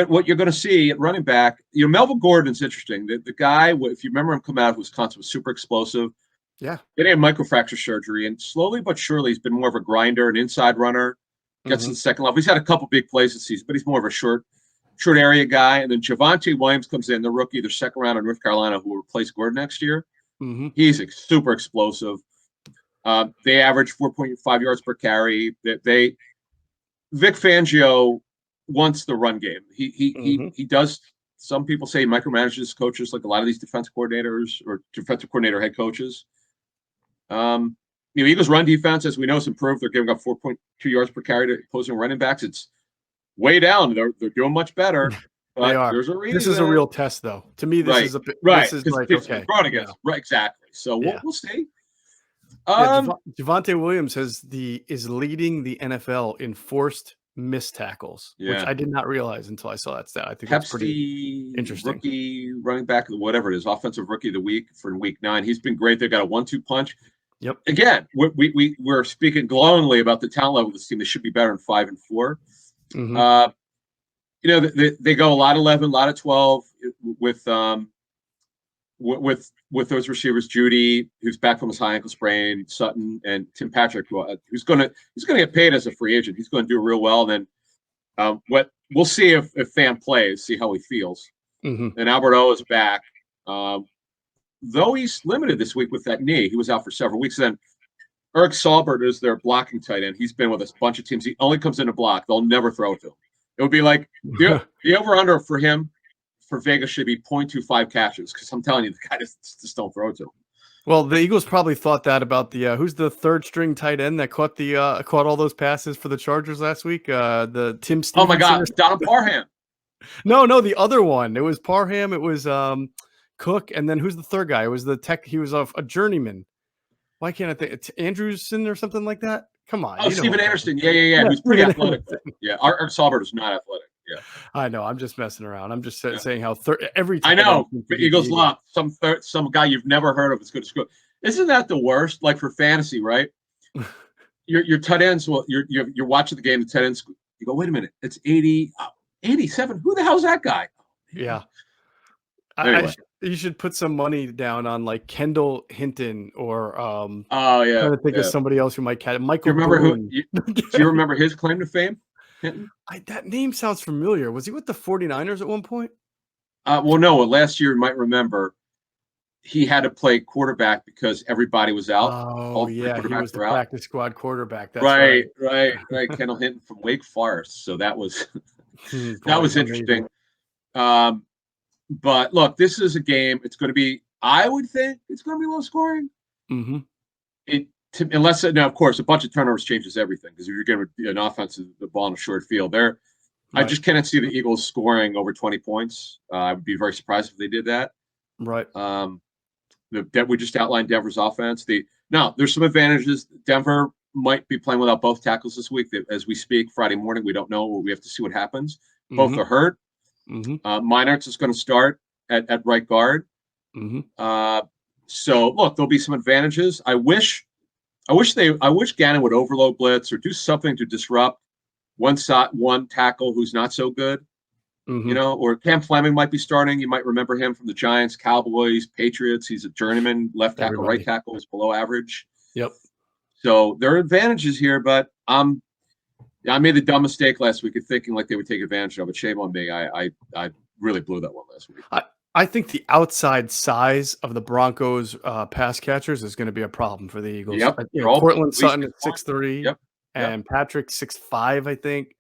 what you're going to see at running back. Melvin Gordon's interesting. The guy, if you remember him coming out of Wisconsin, was super explosive. Yeah. He had microfracture surgery, and slowly but surely he's been more of a grinder, an inside runner, gets to the second level. He's had a couple big plays this season, but he's more of a short area guy. And then Javonte Williams comes in, the rookie, the second round in North Carolina, who will replace Gordon next year. He's super explosive. They average 4.5 yards per carry. Vic Fangio wants the run game. He does. Some people say he micromanages coaches, like a lot of these defensive coordinators or defensive coordinator head coaches. Eagles run defense, as we know, has improved. They're giving up 4.2 yards per carry to opposing running backs. It's way down. They're doing much better. They are. There's a reason. This is a real test, though. To me, this is right. This is like okay. Right, exactly. So we'll see. Javonte Williams is leading the NFL in forced missed tackles, which I did not realize until I saw that stat. I think that's pretty interesting. Rookie running back, whatever it is, offensive rookie of the week for week 9. He's been great. They've got a 1-2 punch. Yep. Again, we're speaking glowingly about the talent level of this team. They should be better in 5 and 4. They go a lot of 11, a lot of 12 with those receivers, Judy, who's back from his high ankle sprain, Sutton, and Tim Patrick, who's going to get paid as a free agent. He's going to do real well. And then we'll see if Fan plays, see how he feels. And Albert O is back, though he's limited this week with that knee. He was out for several weeks. Then Eric Saubert is their blocking tight end. He's been with a bunch of teams. He only comes in to block. They'll never throw it to him. It would be like the over-under for him for Vegas should be 0.25 catches, because I'm telling you, the guy just don't throw it to him. Well, the Eagles probably thought that about the who's the third string tight end that caught all those passes for the Chargers last week. The Tim Stevenson. Oh my God, Donald Parham. No, the other one. It was Parham. It was Cook, and then who's the third guy? It was the tech. He was a journeyman. Why can't I think? It's Andrewson or something like that. Come on. Oh, Steven Anderson. Yeah. He was pretty athletic. Yeah, Art Saubert is not athletic. Yeah, I know. I'm just messing around. I'm just saying how every time. I know. Eagles love some guy you've never heard of is good to score. Isn't that the worst? Like for fantasy, right? your tight ends. Well, you're watching the game. The tight ends. You go, wait a minute. It's 87. Who the hell's that guy? Yeah. Anyway. You should put some money down on like Kendall Hinton or I'm trying to think of somebody else who might catch it. Michael. Do you remember his claim to fame? Hinton? That name sounds familiar. Was he with the 49ers at one point? Well, no. Last year, you might remember, he had to play quarterback because everybody was out. Oh, yeah. He was the practice squad quarterback. That's right. Kendall Hinton from Wake Forest. So that was that was interesting. But look, this is a game. It's going to be, I would think, it's going to be low scoring. Unless, now, of course, a bunch of turnovers changes everything, because if you're getting an offense, the ball in a short field there, I just cannot see the Eagles scoring over 20 points. I would be very surprised if they did that. Right. That we just outlined Denver's offense. Now, there's some advantages. Denver might be playing without both tackles this week. As we speak, Friday morning, we don't know. We have to see what happens. Both are hurt. Meinertz is going to start at right guard. So look, there'll be some advantages. I wish Gannon would overload blitz or do something to disrupt one tackle who's not so good. Or Cam Fleming might be starting. You might remember him from the Giants, Cowboys, Patriots. He's a journeyman, left tackle, right tackle is below average. Yep. So there are advantages here, but I made the dumb mistake last week of thinking like they would take advantage of it. Shame on me. I really blew that one last week. I think the outside size of the Broncos pass catchers is going to be a problem for the Eagles. Yep. Cortland Sutton at 6'3", yep. and Patrick 6'5", I think.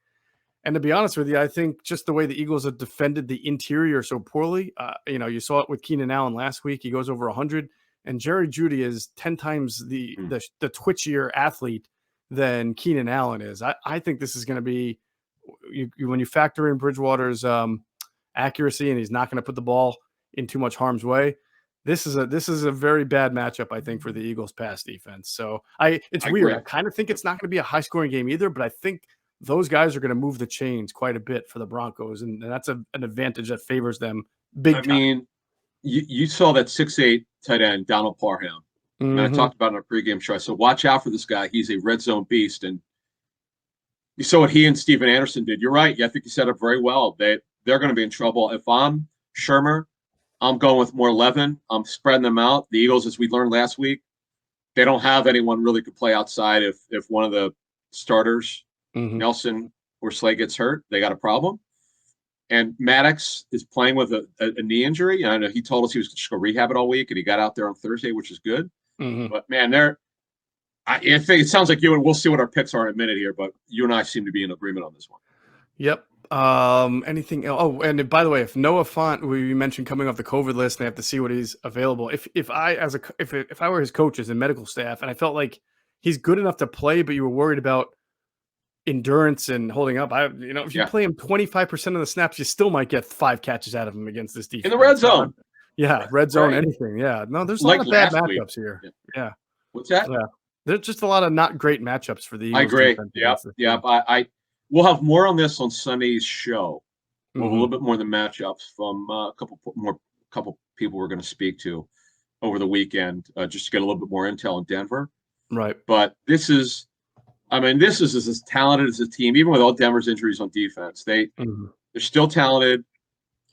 And to be honest with you, I think just the way the Eagles have defended the interior so poorly, you saw it with Keenan Allen last week. He goes over 100, and Jerry Jeudy is 10 times the twitchier athlete than Keenan Allen is. I think this is going to be, when you factor in Bridgewater's accuracy, and he's not going to put the ball in too much harm's way. This is a very bad matchup, I think, for the Eagles pass defense. So it's weird. I kind of think it's not going to be a high scoring game either, but I think those guys are going to move the chains quite a bit for the Broncos, and that's an advantage that favors them big time. I mean, you saw that 6'8" tight end, Donald Parham. And I talked about it in our pregame show. So watch out for this guy. He's a red zone beast. And You saw what he and Steven Anderson did. You're right. I think you set up very well. They're going to be in trouble. If I'm Shermer, I'm going with more Levin. I'm spreading them out. The Eagles, as we learned last week, they don't have anyone really could play outside. If one of the starters, Nelson or Slay, gets hurt, they got a problem. And Maddox is playing with a knee injury. I know he told us he was just going to rehab it all week, and he got out there on Thursday, which is good. But man, I think it sounds like you, and we'll see what our picks are in a minute here. But you and I seem to be in agreement on this one. Yep. Anything else? Oh, and by the way, if Noah Fant, we mentioned coming off the COVID list, and they have to see what he's available. If I were his coaches and medical staff, and I felt like he's good enough to play, but you were worried about endurance and holding up, if you play him 25% of the snaps, you still might get 5 catches out of him against this defense in the red zone. Red zone, anything. Yeah, no, there's a lot of bad matchups here. Yeah. What's that? Yeah, there's just a lot of not great matchups for the Eagles. I agree. Yeah. We'll have more on this on Sunday's show. We'll have a little bit more than matchups from a couple people we're going to speak to over the weekend, just to get a little bit more intel in Denver. Right. But this is as talented as a team, even with all Denver's injuries on defense. They're still talented.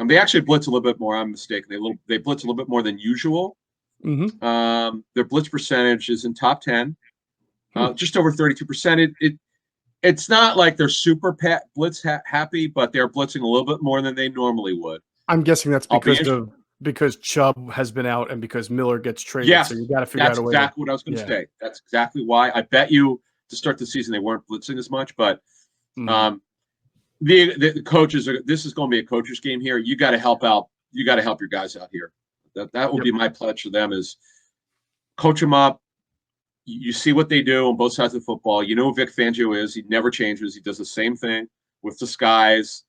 They actually blitz a little bit more. I'm mistaken. They blitz a little bit more than usual. Their blitz percentage is in top 10, just over 32%. It's not like they're super blitz happy, but they're blitzing a little bit more than they normally would. I'm guessing that's because Chubb has been out and because Miller gets traded. Yes, so you got to figure out a way. That's exactly what I was going to say. That's exactly why. I bet you to start the season they weren't blitzing as much, but the coaches this is going to be a coach's game here. You got to help out. You got to help your guys out here. That will be my pledge to them: is coach them up. You see what they do on both sides of the football. You know who Vic Fangio is. He never changes. He does the same thing with the skies.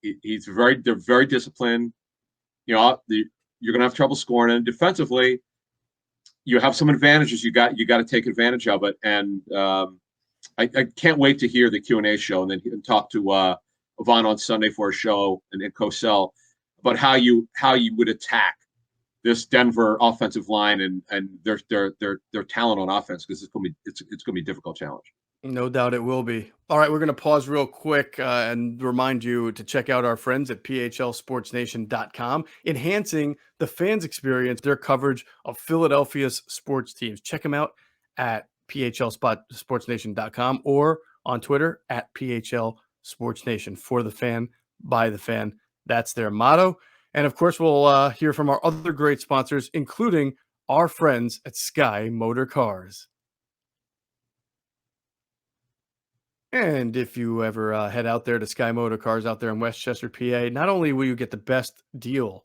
They're very disciplined. You're going to have trouble scoring, and defensively, you have some advantages. You got to take advantage of it. And I can't wait to hear the Q&A show and then talk to Yvonne on Sunday for a show and Cosell about how you would attack this Denver offensive line and their talent on offense, because it's going to be a difficult challenge. No doubt it will be. All right, we're going to pause real quick and remind you to check out our friends at phlsportsnation.com, enhancing the fans' experience, their coverage of Philadelphia's sports teams. Check them out at phlsportsnation.com or on Twitter at phlsportsnation. For the fan, by the fan. That's their motto. And, of course, we'll hear from our other great sponsors, including our friends at Sky Motor Cars. And if you ever head out there to Sky Motor Cars out there in Westchester, PA, not only will you get the best deal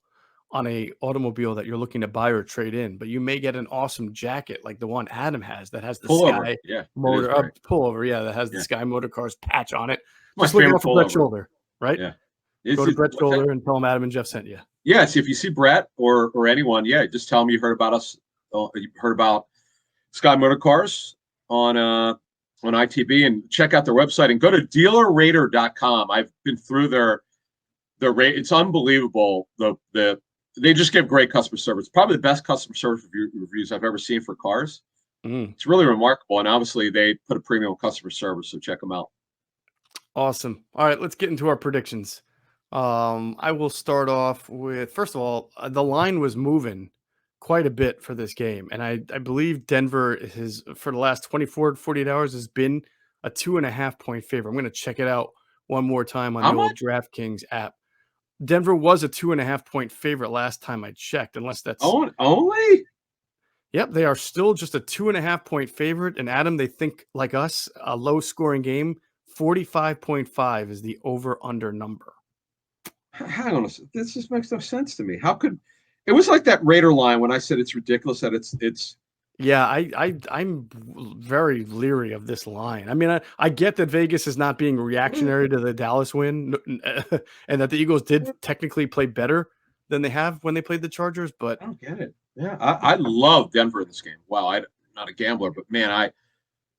on a automobile that you're looking to buy or trade in, but you may get an awesome jacket like the one Adam has that has the Sky Motor pullover. Yeah, that has the Sky Motor Cars patch on it. Just look out for Brett's shoulder, right? Yeah. Go to Brett's shoulder and tell him Adam and Geoff sent you. Yes, if you see Brett or anyone, just tell them you heard about us. You heard about Sky Motor Cars on ITB, and check out their website and go to dealerrater.com. I've been through their rate. It's unbelievable. They just give great customer service. Probably the best customer service reviews I've ever seen for cars. It's really remarkable, and obviously they put a premium on customer service, so check them out. Awesome. All right, let's get into our predictions. I will start off with, first of all, the line was moving quite a bit for this game. And I believe Denver for the last 24 to 48 hours has been a 2.5 point favorite. I'm going to check it out one more time on the old DraftKings app. Denver was a 2.5 point favorite last time I checked, unless that's only. Yep. They are still just a 2.5 point favorite. And Adam, they think like us, a low scoring game. 45.5 is the over under number. Hang on a second. This just makes no sense to me. How could it was like that Raider line when I said it's ridiculous that it's. Yeah, I'm very leery of this line. I mean, I get that Vegas is not being reactionary to the Dallas win, and that the Eagles did technically play better than they have when they played the Chargers, but I don't get it. Yeah, I love Denver in this game. Wow, I'm not a gambler, but man,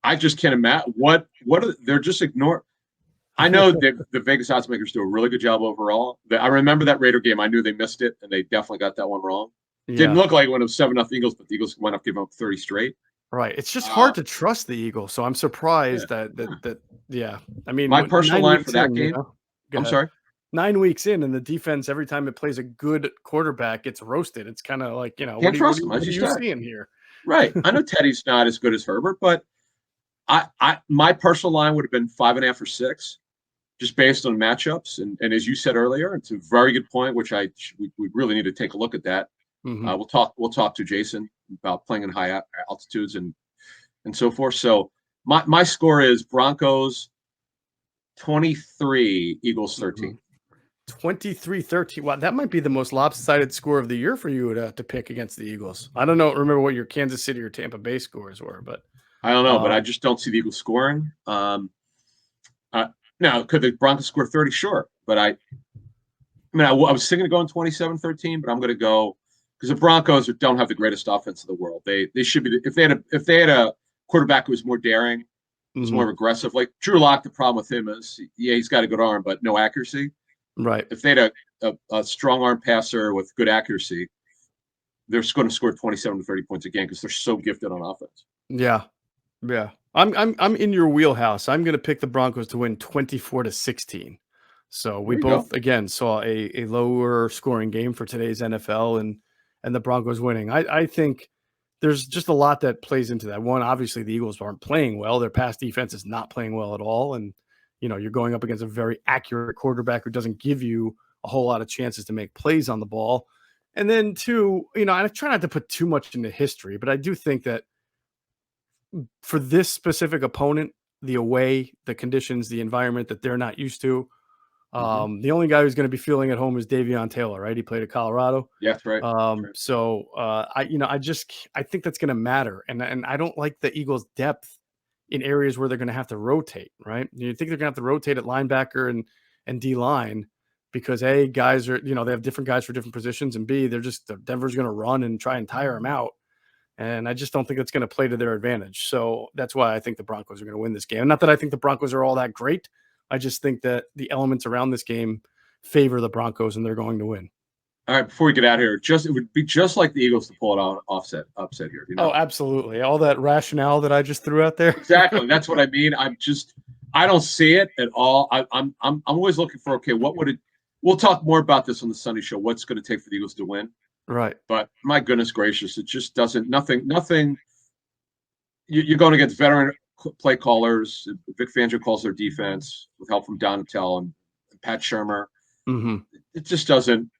I just can't imagine what they're just ignoring. I know that the Vegas odds makers do a really good job overall. I remember that Raider game. I knew they missed it, and they definitely got that one wrong. Yeah. Didn't look like when it was 7-0 Eagles, but the Eagles went up giving up 30 straight. Right. It's just Uh, hard to trust the Eagles. So I'm yeah, surprised that yeah. yeah. I mean, My personal 9 line for weeks that in, game. go I'm ahead. sorry. 9 weeks in, and the defense every time it plays a good quarterback gets roasted. It's kind of like, Can't trust him, as what you are you said. seeing here? Right. I know Teddy's not as good as Herbert, but my personal line would have been 5.5 or 6, just based on matchups. And as you said earlier, it's a very good point, which we really need to take a look at that. Mhm. We'll talk to Jason about playing in high altitudes and so forth. So my score is Broncos 23, Eagles 13. 23-13. Wow, that might be the most lopsided score of the year for you to pick against the Eagles. I don't know. Remember what your Kansas City or Tampa Bay scores were, but I don't know, but I um, just don't see the Eagles scoring. Uh, Now, could the Broncos score 30? Sure. But I was thinking of going 27-13, but I'm going to go because the Broncos don't have the greatest offense in the world. They should be, if they had a quarterback who was more daring, was mhm, more aggressive. Like Drew Lock, the problem with him is, yeah, he's got a good arm, but no accuracy. right. If they had a strong arm passer with good accuracy, they're going to score 27 to 30 points again because they're so gifted on offense. Yeah. Yeah. I'm in your wheelhouse. I'm gonna pick the Broncos to win 24-16. So we There you go. both again saw a lower scoring game for today's NFL and the Broncos winning. I think there's just a lot that plays into that. One, obviously the Eagles aren't playing well. Their pass defense is not playing well at all. And you're going up against a very accurate quarterback who doesn't give you a whole lot of chances to make plays on the ball. And then two, I try not to put too much into history, but I do think that for this specific opponent, the away, the conditions, the environment that they're not used to. Mm-hmm. The only guy who's going to be feeling at home is Davion Taylor, right? He played at Colorado. Yeah, that's right. That's right. So I think that's going to matter, and I don't like the Eagles' depth in areas where they're going to have to rotate, right? You think they're going to have to rotate at linebacker and D line because A, guys are they have different guys for different positions, and B, Denver's going to run and try and tire them out. And I just don't think it's going to play to their advantage. So that's why I think the Broncos are going to win this game. Not that I think the Broncos are all that great. I just think that the elements around this game favor the Broncos and they're going to win. All right, before we get out of here, it would be just like the Eagles to pull it on upset here. Oh, absolutely. All that rationale that I just threw out there. Exactly. That's what I mean. I don't see it at all. I'm always looking for, okay, what would it? We'll talk more about this on the Sunday show. What's going to take for the Eagles to win? Right. But my goodness gracious, it just doesn't. Nothing. You're going against veteran play callers. Vic Fangio calls their defense with help from Donatel and Pat Shermer. Mm-hmm. It just doesn't.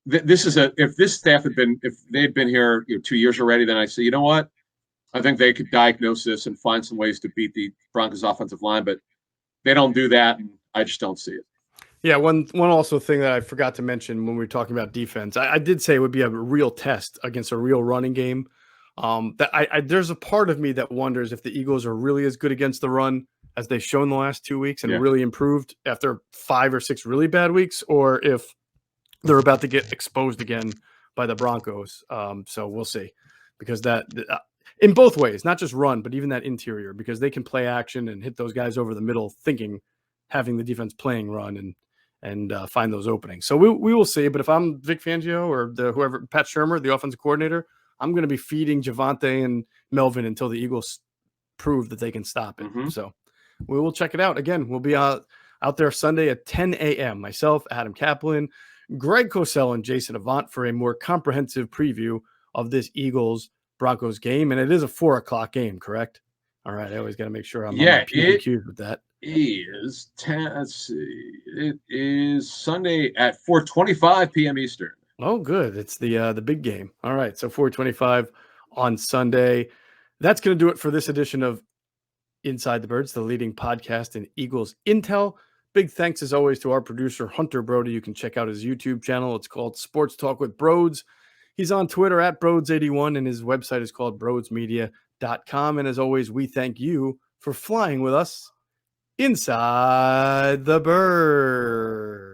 This is if this staff if they'd been here 2 years already, then I say, you know what? I think they could diagnose this and find some ways to beat the Broncos offensive line, but they don't do that, and I just don't see it. Yeah, one also thing that I forgot to mention when we were talking about defense, I did say it would be a real test against a real running game. That there's a part of me that wonders if the Eagles are really as good against the run as they've shown the last 2 weeks and Yeah. really improved after 5 or 6 really bad weeks, or if they're about to get exposed again by the Broncos. So we'll see, because in both ways, not just run, but even that interior, because they can play action and hit those guys over the middle, having the defense playing run and find those openings. So we will see. But if I'm Vic Fangio or whoever, Pat Shermer, the offensive coordinator, I'm going to be feeding Javonte and Melvin until the Eagles prove that they can stop it. Mm-hmm. So we will check it out. Again, we'll be out there Sunday at 10 a.m. Myself, Adam Caplan, Greg Cosell, and Jason Avant for a more comprehensive preview of this Eagles Broncos game. And it is a 4:00 game, correct? All right. I always got to make sure I'm on my P's and Q's with that. Is 10. Let's see. It is Sunday at 4:25 p.m. Eastern. Oh, good. It's the big game. All right. So 4:25 on Sunday. That's going to do it for this edition of Inside the Birds, the leading podcast in Eagles Intel. Big thanks, as always, to our producer, Hunter Brody. You can check out his YouTube channel. It's called Sports Talk with Broads. He's on Twitter at Broads81, and his website is called broadsmedia.com. And as always, we thank you for flying with us inside the bird.